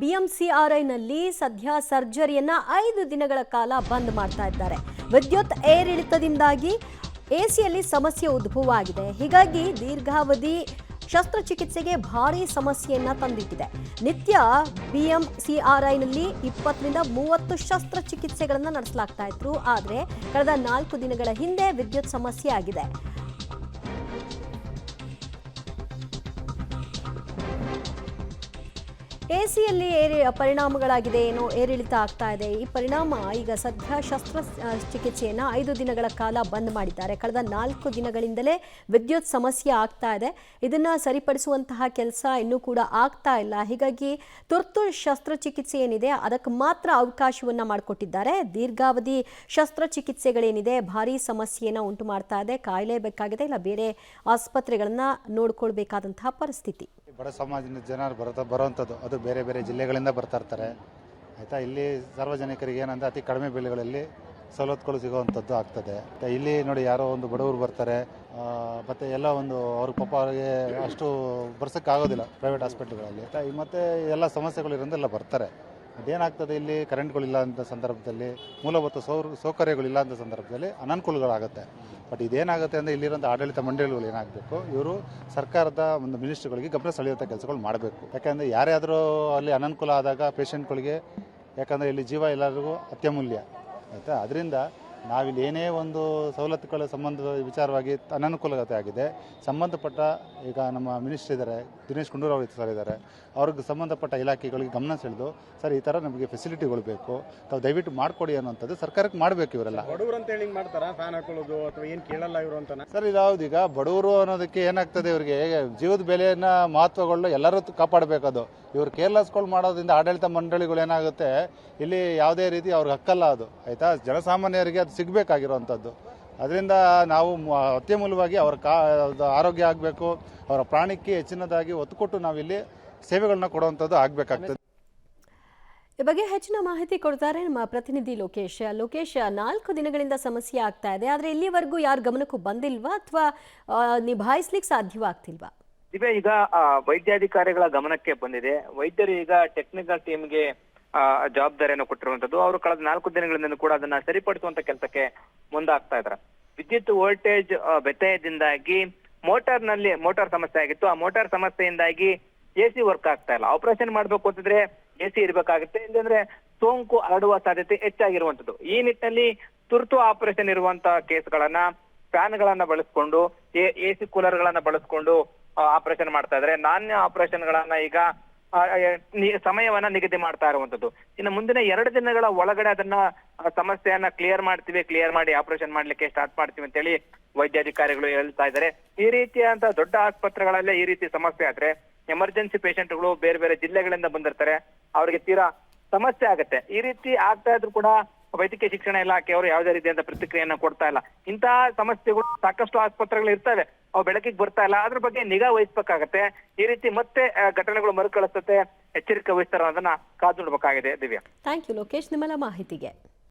BMCRIನಲ್ಲಿ ಸದ್ಯ ಸರ್ಜರಿಯನ್ನ 5 ದಿನಗಳ ಕಾಲ ಬಂದ್ ಮಾಡ್ತಾ ಇದ್ದಾರೆ. ವಿದ್ಯುತ್ ಏರಿಳಿತದಿಂದಾಗಿ ಎಸಿಯಲ್ಲಿ ಸಮಸ್ಯೆ ಉದ್ಭವವಾಗಿದೆ. ಹೀಗಾಗಿ ದೀರ್ಘಾವಧಿ ಶಸ್ತ್ರಚಿಕಿತ್ಸೆಗೆ ಭಾರಿ ಸಮಸ್ಯೆಯನ್ನ ತಂದಿಟ್ಟಿದೆ. ನಿತ್ಯ BMCRIನಲ್ಲಿ 20 ರಿಂದ 30 ಶಸ್ತ್ರಚಿಕಿತ್ಸೆಗಳನ್ನು ನಡೆಸಲಾಗ್ತಾ ಇತ್ತು. ಆದರೆ ಕಳೆದ 4 ದಿನಗಳ ಹಿಂದೆ ವಿದ್ಯುತ್ ಸಮಸ್ಯೆ ಆಗಿದೆ. ಎಸಿಯಲ್ಲಿ ಪರಿಣಾಮಗಳಾಗಿದೆ, ಏನೋ ಏರಿಳಿತ ಆಗ್ತಾ ಇದೆ. ಈ ಪರಿಣಾಮ ಈಗ ಸದ್ಯ ಶಸ್ತ್ರಚಿಕಿತ್ಸೆಯನ್ನು 5 ದಿನಗಳ ಕಾಲ ಬಂದ್ ಮಾಡಿದ್ದಾರೆ. ಕಳೆದ 4 ದಿನಗಳಿಂದಲೇ ವಿದ್ಯುತ್ ಸಮಸ್ಯೆ ಆಗ್ತಾ ಇದೆ. ಇದನ್ನು ಸರಿಪಡಿಸುವಂತಹ ಕೆಲಸ ಇನ್ನೂ ಕೂಡ ಆಗ್ತಾ ಇಲ್ಲ. ಹೀಗಾಗಿ ತುರ್ತು ಶಸ್ತ್ರಚಿಕಿತ್ಸೆ ಏನಿದೆ ಅದಕ್ಕೆ ಮಾತ್ರ ಅವಕಾಶವನ್ನು ಮಾಡಿಕೊಟ್ಟಿದ್ದಾರೆ. ದೀರ್ಘಾವಧಿ ಶಸ್ತ್ರಚಿಕಿತ್ಸೆಗಳೇನಿದೆ ಭಾರಿ ಸಮಸ್ಯೆಯನ್ನು ಉಂಟು ಮಾಡ್ತಾ ಇದೆ. ಕಾಯಲೇಬೇಕಾಗಿದೆ, ಇಲ್ಲ ಬೇರೆ ಆಸ್ಪತ್ರೆಗಳನ್ನ ನೋಡ್ಕೊಳ್ಬೇಕಾದಂತಹ ಪರಿಸ್ಥಿತಿ. ಬಡ ಸಮಾಜದ ಜನರು ಬರುವಂಥದ್ದು ಅದು ಬೇರೆ ಬೇರೆ ಜಿಲ್ಲೆಗಳಿಂದ ಬರ್ತಾ ಇರ್ತಾರೆ ಆಯಿತಾ. ಇಲ್ಲಿ ಸಾರ್ವಜನಿಕರಿಗೆ ಏನಂದರೆ ಅತಿ ಕಡಿಮೆ ಬೆಲೆಗಳಲ್ಲಿ ಸವಲತ್ತುಗಳು ಸಿಗುವಂಥದ್ದು ಆಗ್ತದೆ. ಇಲ್ಲಿ ನೋಡಿ ಯಾರೋ ಒಂದು ಬಡವರು ಬರ್ತಾರೆ ಮತ್ತು ಎಲ್ಲ ಒಂದು ಅವ್ರ ಪಾಪ ಅವರಿಗೆ ಅಷ್ಟು ಬರ್ಸೋಕ್ಕಾಗೋದಿಲ್ಲ ಪ್ರೈವೇಟ್ ಹಾಸ್ಪಿಟ್ಲ್ಗಳಲ್ಲಿ. ಮತ್ತು ಎಲ್ಲ ಸಮಸ್ಯೆಗಳು ಇರೋದೆಲ್ಲ ಬರ್ತಾರೆ. ಅದೇನಾಗ್ತದೆ, ಇಲ್ಲಿ ಕರೆಂಟ್ಗಳಿಲ್ಲ ಅಂತ ಸಂದರ್ಭದಲ್ಲಿ, ಮೂಲಭೂತ ಸೌಕರ್ಯಗಳಿಲ್ಲ ಅಂತ ಸಂದರ್ಭದಲ್ಲಿ ಅನನುಕೂಲಗಳಾಗುತ್ತೆ. ಬಟ್ ಇದೇನಾಗುತ್ತೆ ಅಂದರೆ ಇಲ್ಲಿರೋಂಥ ಆಡಳಿತ ಮಂಡಳಿಗಳು ಏನಾಗಬೇಕು, ಇವರು ಸರ್ಕಾರದ ಒಂದು ಮಿನಿಸ್ಟ್ರುಗಳಿಗೆ ಗಮನ ಸೆಳೆಯುವಂಥ ಕೆಲಸಗಳು ಮಾಡಬೇಕು. ಯಾಕೆಂದರೆ ಯಾರೇ ಆದರೂ ಅಲ್ಲಿ ಅನನುಕೂಲ ಆದಾಗ ಪೇಷಂಟ್ಗಳಿಗೆ, ಯಾಕಂದರೆ ಇಲ್ಲಿ ಜೀವ ಎಲ್ಲರಿಗೂ ಅತ್ಯಮೂಲ್ಯ ಆಯಿತಾ. ಅದರಿಂದ ನಾವಿಲ್ಲಿ ಏನೇ ಒಂದು ಸವಲತ್ತುಗಳ ವಿಚಾರವಾಗಿ ಅನನುಕೂಲತೆ ಆಗಿದೆ, ಸಂಬಂಧಪಟ್ಟ ಈಗ ನಮ್ಮ ಮಿನಿಸ್ಟರ್ ಇದ್ದಾರೆ, ದಿನೇಶ್ ಗುಂಡೂರಾವ್ ಅವರು ಸರ್ ಇದ್ದಾರೆ, ಅವ್ರಿಗೆ ಸಂಬಂಧಪಟ್ಟ ಇಲಾಖೆಗಳಿಗೆ ಗಮನ ಸೆಳೆದು ಸರ್ ಈ ಥರ ನಮಗೆ ಫೆಸಿಲಿಟಿಗಳು ಬೇಕು, ತಾವು ದಯವಿಟ್ಟು ಮಾಡಿಕೊಡಿ ಅನ್ನೋಂಥದ್ದು ಸರ್ಕಾರಕ್ಕೆ ಮಾಡಬೇಕು. ಇವರೆಲ್ಲ ಬಡವರು ಅಂತ ಹೇಳಿ ಮಾಡ್ತಾರಾ, ಫ್ಯಾನ್ ಹಾಕೊಳ್ಳೋದು ಅಥವಾ ಏನು ಕೇಳಲ್ಲ ಇವರು ಅಂತ ಸರ್. ಇದಾವುದು ಈಗ ಬಡವರು ಅನ್ನೋದಕ್ಕೆ ಏನಾಗ್ತದೆ, ಇವರಿಗೆ ಜೀವದ ಬೆಲೆಯನ್ನು ಮಹತ್ವಗಳನ್ನ ಎಲ್ಲರೂ ಕಾಪಾಡಬೇಕದು. ಇವರು ಕೇರ್ಲೆಸ್ಗಳು ಮಾಡೋದ್ರಿಂದ ಆಡಳಿತ ಮಂಡಳಿಗಳು ಏನಾಗುತ್ತೆ, ಇಲ್ಲಿ ಯಾವುದೇ ರೀತಿ ಅವ್ರಿಗೆ ಹಕ್ಕಲ್ಲ ಅದು ಆಯಿತಾ. ಜನಸಾಮಾನ್ಯರಿಗೆ ಅದು ಸಿಗಬೇಕಾಗಿರುವಂಥದ್ದು. ಅದರಿಂದ ನಾವು ಅತ್ಯಮೂಲವಾಗಿ ಅವರ ಆರೋಗ್ಯ ಆಗಬೇಕು, ಅವರ ಪ್ರಾಣಕ್ಕೆ ಹೆಚ್ಚಿನದಾಗಿ ಒತ್ತು ಕೊಟ್ಟು ನಾವಿಲ್ಲಿ ಸೇವೆಗಳನ್ನ ಕೊಡುವಂಥದ್ದು ಆಗಬೇಕಾಗ್ತದೆ. ಈ ಬಗ್ಗೆ ಹೆಚ್ಚಿನ ಮಾಹಿತಿ ಕೊಡ್ತಾರೆ ನಮ್ಮ ಪ್ರತಿನಿಧಿ ಲೋಕೇಶ್. 4 ದಿನಗಳಿಂದ ಸಮಸ್ಯೆ ಆಗ್ತಾ ಇದೆ, ಆದರೆ ಇಲ್ಲಿವರೆಗೂ ಯಾರ ಗಮನಕ್ಕೂ ಬಂದಿಲ್ವಾ ಅಥವಾ ನಿಭಾಯಿಸ್ಲಿಕ್ಕೆ ಸಾಧ್ಯವಾಗ್ತಿಲ್ವಾ? ಈಗ ವೈದ್ಯಾಧಿಕಾರಿಗಳ ಗಮನಕ್ಕೆ ಬಂದಿದೆ. ವೈದ್ಯರು ಈಗ ಟೆಕ್ನಿಕಲ್ ಟೀಮ್ಗೆ ಜವಾಬ್ದಾರಿಯನ್ನು ಕೊಟ್ಟಿರುವಂತದ್ದು. ಅವರು ಕಳೆದ 4 ದಿನಗಳಿಂದ ಕೂಡ ಅದನ್ನ ಸರಿಪಡಿಸುವಂತ ಕೆಲಸಕ್ಕೆ ಮುಂದಾಗ್ತಾ ಇದ್ದಾರೆ. ವಿದ್ಯುತ್ ವೋಲ್ಟೇಜ್ ವ್ಯತ್ಯಯದಿಂದಾಗಿ ಮೋಟಾರ್ ಸಮಸ್ಯೆ ಆಗಿತ್ತು. ಆ ಮೋಟಾರ್ ಸಮಸ್ಯೆಯಿಂದಾಗಿ ಎಸಿ ವರ್ಕ್ ಆಗ್ತಾ ಇಲ್ಲ. ಆಪರೇಷನ್ ಮಾಡ್ಬೇಕು ಅಂತಂದ್ರೆ ಎಸಿ ಇರ್ಬೇಕಾಗುತ್ತೆ, ಇಲ್ಲಂದ್ರೆ ಸೋಂಕು ಹರಡುವ ಸಾಧ್ಯತೆ ಹೆಚ್ಚಾಗಿರುವಂತದ್ದು. ಈ ನಿಟ್ಟಿನಲ್ಲಿ ತುರ್ತು ಆಪರೇಷನ್ ಇರುವಂತ ಕೇಸ್ಗಳನ್ನ ಫ್ಯಾನ್ ಗಳನ್ನ ಬಳಸ್ಕೊಂಡು, ಎಸಿ ಕೂಲರ್ ಗಳನ್ನ ಬಳಸ್ಕೊಂಡು ಆಪರೇಷನ್ ಮಾಡ್ತಾ ಇದ್ದಾರೆ. ನಾಣ್ಯ ಆಪರೇಷನ್ ಗಳನ್ನ ಈಗ ಸಮಯವನ್ನ ನಿಗದಿ ಮಾಡ್ತಾ ಇರುವಂತದ್ದು. ಇನ್ನು ಮುಂದಿನ 2 ದಿನಗಳ ಒಳಗಡೆ ಅದನ್ನ ಸಮಸ್ಯೆಯನ್ನ ಕ್ಲಿಯರ್ ಮಾಡಿ ಆಪರೇಷನ್ ಮಾಡ್ಲಿಕ್ಕೆ ಸ್ಟಾರ್ಟ್ ಮಾಡ್ತೀವಿ ಅಂತ ಹೇಳಿ ವೈದ್ಯಾಧಿಕಾರಿಗಳು ಹೇಳ್ತಾ ಇದ್ದಾರೆ. ಈ ರೀತಿಯಾದಂತ ದೊಡ್ಡ ಆಸ್ಪತ್ರೆಗಳಲ್ಲೇ ಈ ರೀತಿ ಸಮಸ್ಯೆ ಆದ್ರೆ ಎಮರ್ಜೆನ್ಸಿ ಪೇಷಂಟ್ಗಳು ಬೇರೆ ಬೇರೆ ಜಿಲ್ಲೆಗಳಿಂದ ಬಂದಿರ್ತಾರೆ, ಅವ್ರಿಗೆ ತೀರಾ ಸಮಸ್ಯೆ ಆಗುತ್ತೆ. ಈ ರೀತಿ ಆಗ್ತಾ ಇದ್ರು ಕೂಡ ವೈದ್ಯಕೀಯ ಶಿಕ್ಷಣ ಇಲಾಖೆಯವರು ಯಾವುದೇ ರೀತಿಯಾದ ಪ್ರತಿಕ್ರಿಯೆಯನ್ನ ಕೊಡ್ತಾ ಇಲ್ಲ. ಇಂತಹ ಸಮಸ್ಯೆಗಳು ಸಾಕಷ್ಟು ಆಸ್ಪತ್ರೆಗಳು ಇರ್ತವೆ, ಅವು ಬೆಳಕಿಗೆ ಬರ್ತಾ ಇಲ್ಲ. ಅದ್ರ ಬಗ್ಗೆ ನಿಗಾ ವಹಿಸ್ಬೇಕಾಗತ್ತೆ. ಈ ರೀತಿ ಮತ್ತೆ ಘಟನೆಗಳು ಮರುಕಳಿಸುತ್ತೆ, ಎಚ್ಚರಿಕೆ ವಹಿಸ್ತಾರ ಅದನ್ನ ಕಾದು ನೋಡ್ಬೇಕಾಗಿದೆ. ದಿವ್ಯಾ, ಥ್ಯಾಂಕ್ ಯು ಲೋಕೇಶ್ ನಿಮ್ಮೆಲ್ಲ ಮಾಹಿತಿಗೆ.